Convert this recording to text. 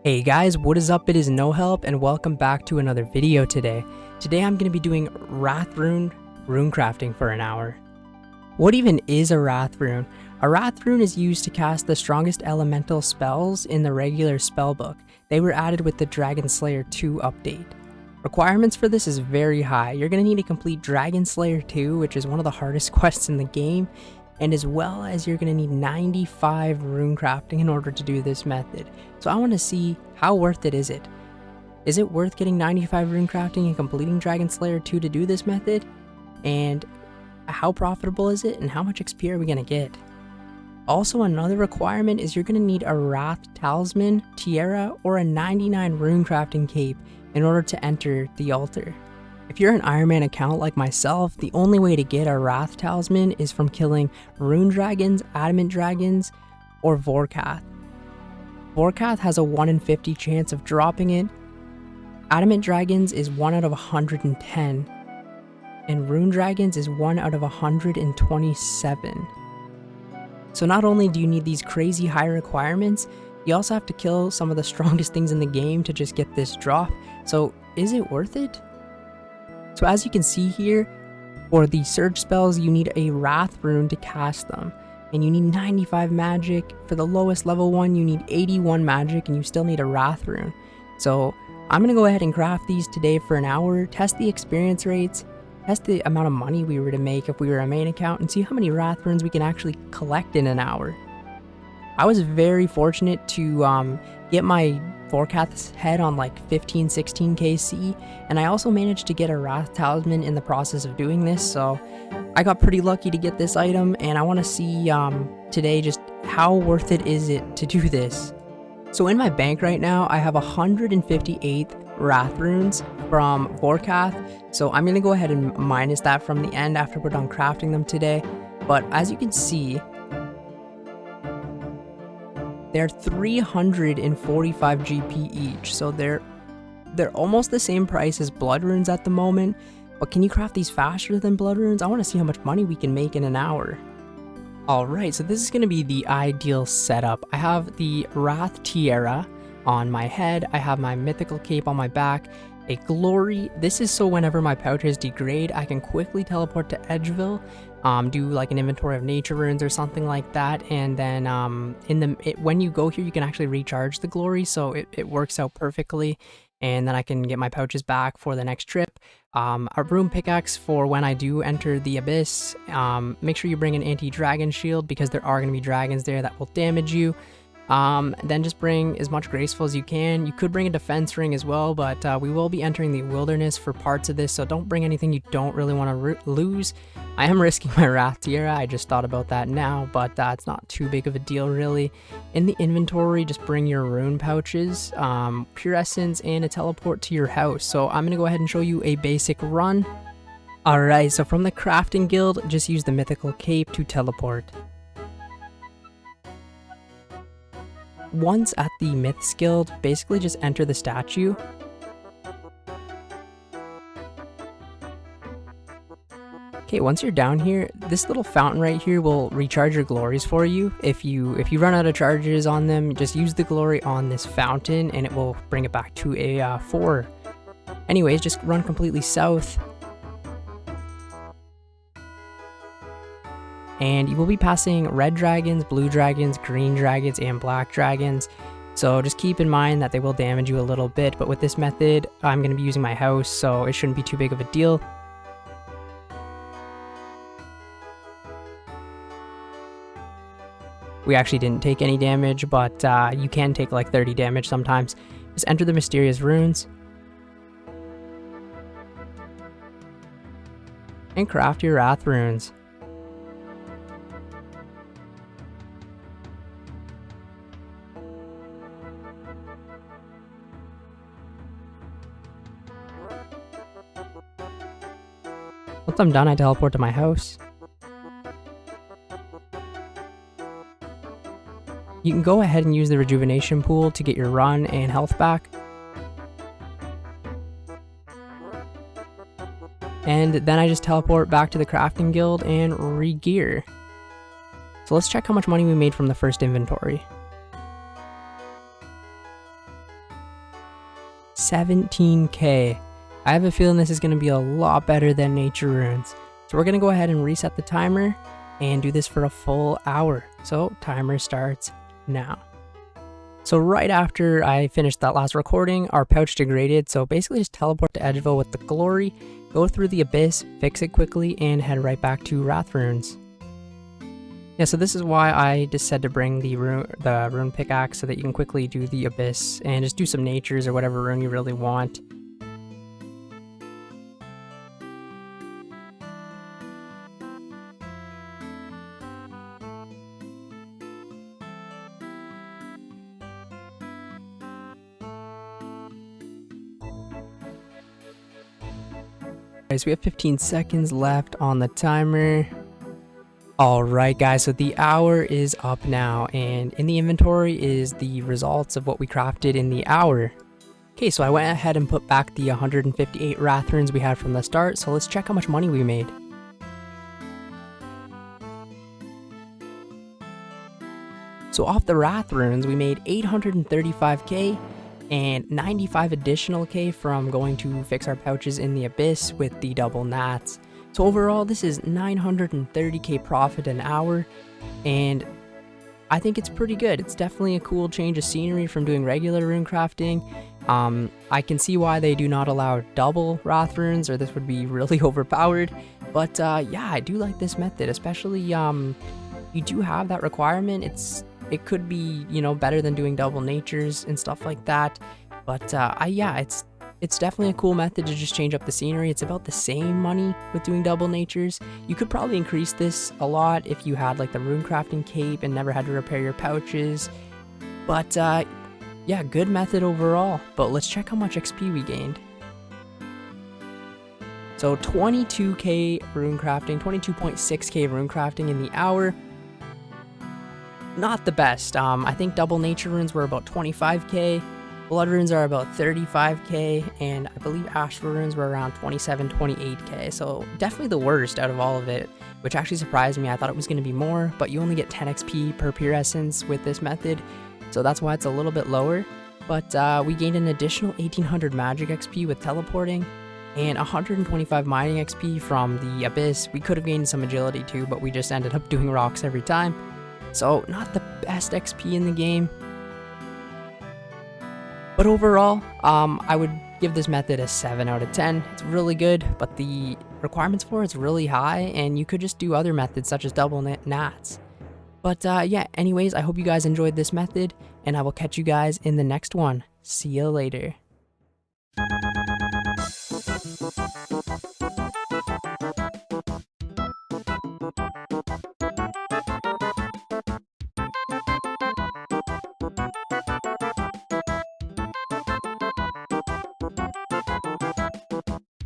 Hey guys, what is up? It is No Help and welcome back to another video today. Today I'm going to be doing runecrafting for an hour. What even is a wrath rune? A wrath rune is used to cast the strongest elemental spells in the regular spellbook. They were added with the Dragon Slayer 2 update. Requirements for this is very high. You're going to need to complete Dragon Slayer 2, which is one of the hardest quests in the game, and as well as you're going to need 95 runecrafting in order to do this method. So I want to see how worth it is it. Is it worth getting 95 runecrafting and completing Dragon Slayer 2 to do this method? And how profitable is it, and how much XP are we going to get? Also, another requirement is you're going to need a Wrath Talisman, Tiara, or a 99 runecrafting cape in order to enter the altar. If you're an Ironman account like myself, the only way to get a Wrath Talisman is from killing Rune Dragons, Adamant Dragons, or Vorkath. Vorkath has a 1 in 50 chance of dropping it. Adamant Dragons is 1 out of 110. And Rune Dragons is 1 out of 127. So not only do you need these crazy high requirements, you also have to kill some of the strongest things in the game to just get this drop. So is it worth it? So as you can see here, for the surge spells, you need a Wrath rune to cast them. And you need 95 magic. For the lowest level one, you need 81 magic, and you still need a Wrath rune. So I'm going to go ahead and craft these today for an hour, test the experience rates, test the amount of money we were to make if we were a main account, and see how many Wrath runes we can actually collect in an hour. I was very fortunate to get my Vorkath's head on like 15-16 KC, and I also managed to get a Wrath Talisman in the process of doing this, so I got pretty lucky to get this item, and I want to see today just how worth it is it to do this. So in my bank right now, I have 158 Wrath runes from Vorkath, so I'm going to go ahead and minus that from the end after we're done crafting them today. But as you can see, they're 345 GP each, so they're almost the same price as blood runes at the moment. But can you craft these faster than blood runes? I want to see how much money we can make in an hour. Alright, so this is going to be the ideal setup. I have the Wrath Tiara on my head, I have my mythical cape on my back, a glory. This is so whenever my pouches degrade, I can quickly teleport to Edgeville, do like an inventory of nature runes or something like that, and then when you go here you can actually recharge the glory, so it works out perfectly, and then I can get my pouches back for the next trip. A rune pickaxe for when I do enter the abyss. Make sure you bring an anti-dragon shield because there are going to be dragons there that will damage you. Then just bring as much graceful as you can. You could bring a defense ring as well, but we will be entering the wilderness for parts of this, so don't bring anything you don't really want to lose. I am risking my Wrath Tiara, I just thought about that now, but it's not too big of a deal really. In the inventory, just bring your rune pouches, pure essence, and a teleport to your house. So I'm going to go ahead and show you a basic run. Alright, so from the crafting guild, just use the mythical cape to teleport. Once at the Myths Guild, basically just enter the statue. Okay, once you're down here, this little fountain right here will recharge your glories for you. If you run out of charges on them, just use the glory on this fountain and it will bring it back to a 4. Anyways, just run completely south. And you will be passing red dragons, blue dragons, green dragons, and black dragons. So just keep in mind that they will damage you a little bit, but with this method, I'm going to be using my house, so it shouldn't be too big of a deal. We actually didn't take any damage, but you can take like 30 damage sometimes. Just enter the mysterious runes. And craft your Wrath runes. Once I'm done, I teleport to my house. You can go ahead and use the rejuvenation pool to get your run and health back. And then I just teleport back to the crafting guild and re-gear. So let's check how much money we made from the first inventory. 17k. I have a feeling this is going to be a lot better than nature runes. So we're going to go ahead and reset the timer and do this for a full hour. So timer starts now. So right after I finished that last recording, our pouch degraded, so basically just teleport to Edgeville with the glory, go through the abyss, fix it quickly, and head right back to Wrath runes. Yeah, so this is why I just said to bring the rune pickaxe so that you can quickly do the abyss and just do some natures or whatever rune you really want. So we have 15 seconds left on the timer. Alright guys, so the hour is up now, and in the inventory is the results of what we crafted in the hour. Okay, so I went ahead and put back the 158 Wrath runes we had from the start, so let's check how much money we made. So off the Wrath runes, we made 835k, and 95 additional K from going to fix our pouches in the abyss with the double nats. So overall, this is 930k profit an hour, and I think it's pretty good. It's definitely a cool change of scenery from doing regular rune crafting. I can see why they do not allow double Wrath runes, or this would be really overpowered. But yeah, I do like this method, especially you do have that requirement. It could be, you know, better than doing double natures and stuff like that. But yeah, it's definitely a cool method to just change up the scenery. It's about the same money with doing double natures. You could probably increase this a lot if you had like the rune crafting cape and never had to repair your pouches. But yeah, good method overall. But let's check how much XP we gained. So 22k rune crafting, 22.6k rune crafting in the hour. Not the best. I think double nature runes were about 25k, blood runes are about 35k, and I believe astral runes were around 27, 28k. So definitely the worst out of all of it, which actually surprised me. I thought it was going to be more, but you only get 10 XP per pure essence with this method, so that's why it's a little bit lower. But we gained an additional 1800 magic XP with teleporting, and 125 mining XP from the abyss. We could have gained some agility too, but we just ended up doing rocks every time. So not the best XP in the game. But overall, I would give this method a 7 out of 10. It's really good, but the requirements for it's really high, and you could just do other methods such as double nats. But yeah, anyways, I hope you guys enjoyed this method, and I will catch you guys in the next one. See you later.